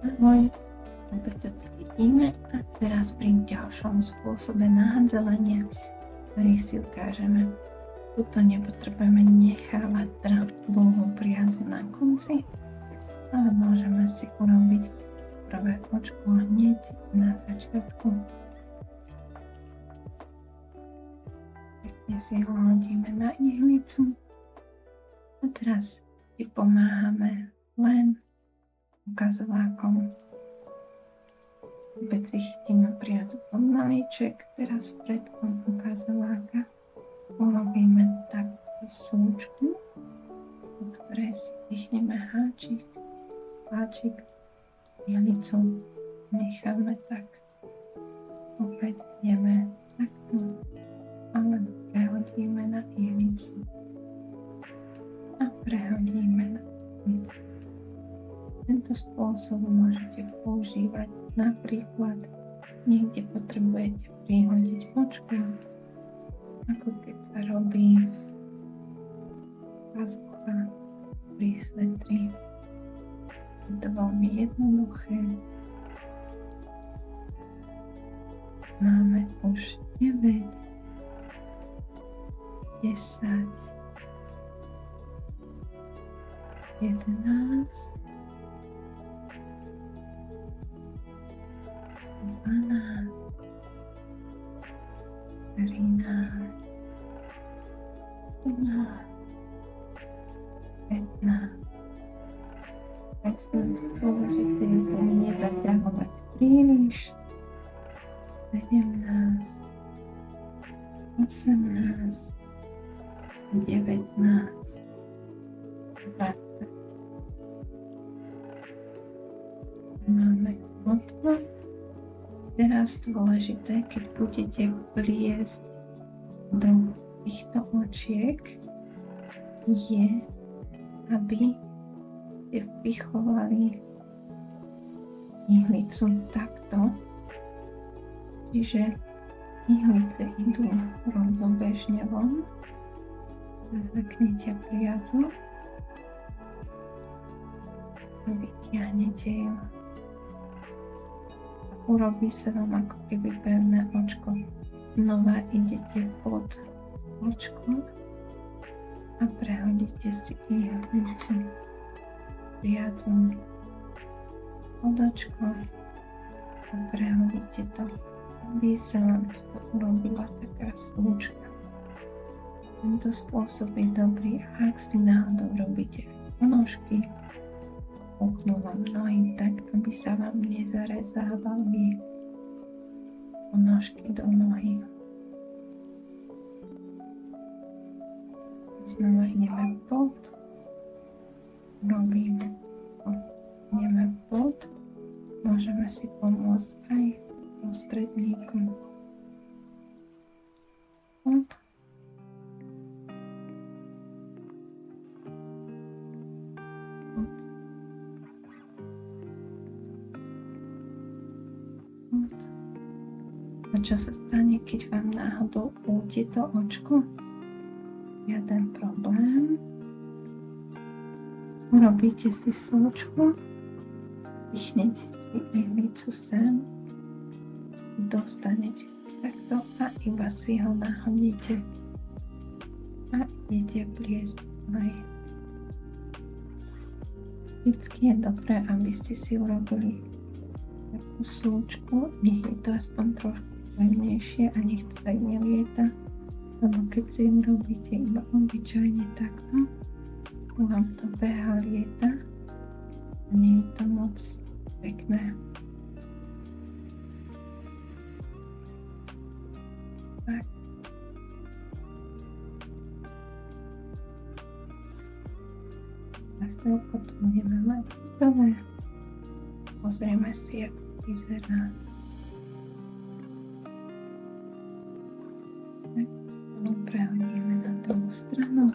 Ahoj, opäť sa tu vidíme a teraz pri ďalšom spôsobe nahadzovania, ktorý si ukážeme. Tuto nepotrebujeme nechávať dlhú priadzu na konci, ale môžeme si urobiť prvé očko hneď na začiatku. Pekne si ho hodíme na ihlicu a teraz si pomáhame len ukazovákom. Opäť si chytíme priadzu pod malíček, teraz predkom ukazováka urobíme takúto súčku, do ktorej si pichneme háčik, ihlicu necháme tak. Opäť ideme takto, alebo prehodíme na ihlicu a prehodíme na ihlicu. Tento spôsob môžete používať napríklad niekde potrebujete prihodiť očko, ako keď sa robí pazucha pri svetri. Je to veľmi jednoduché. Máme už 9, 10, 11, 12, 13, 15, dôležité je to nezaťahovať príliš, 17, 18, 19, 20. Máme hotovo. Teraz dôležité, keď budete pliesť do týchto očiek, je, aby ste vpichovali ihlicu takto, čiže ihlice idú rovnobežne von, zaveknete priadzu a vytiahnete ju. Urobí sa vám ako keby pevné očko. Znova idete pod očko a prehodíte si ihlicu priadzom pod očko a prehodíte to, aby sa vám toto urobila taká súčka. Tento spôsob je dobrý, ak si náhodou robíte ponožky, puknú vám nohy tak, aby sa vám nezarezávali ponožky do nohy. Znova ideme pod, ideme pod, môžeme si pomôcť aj prostredníkom. Pod, a čo sa stane, keď vám náhodou ujde to očko? Žiaden problém. Urobíte si súčku, pichnete si ihlicu sem, dostanete si takto a iba si ho nahodíte a idete pliesť aj. Vždycky je dobré, aby ste si urobili takú súčku, nech je to aspoň trošku pevnejšie a nech to tak nelieta, lebo keď si urobíte iba obyčajne takto, vám to beha, lieta a nie je to moc pekné. Tak. Na chvíľku to budeme mať hotové. Pozrieme si, ako vyzerá. Tak, to prehodíme na druhú stranu.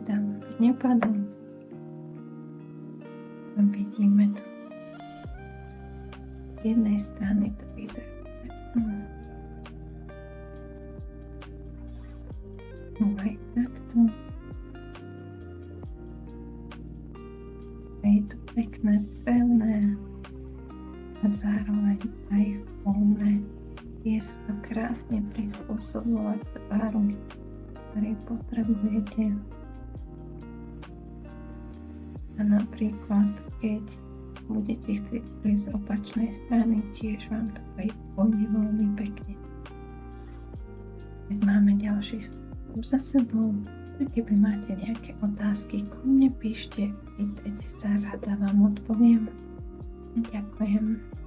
Dáme nepadnúť. A vidíme to. Z jednej strany to vyzerá takto. Aj takto. A je to pekné, pevné a zároveň aj voľné. Je sa to krásne prispôsobovať tvaru, ktorý potrebujete. A napríklad, keď budete chcieť prísť z opačnej strany, tiež vám to pôjde veľmi pekne. Tak máme ďalší spôsob za sebou. A keby máte nejaké otázky, kľudne píšte, pýtajte sa, rada vám odpoviem. Ďakujem.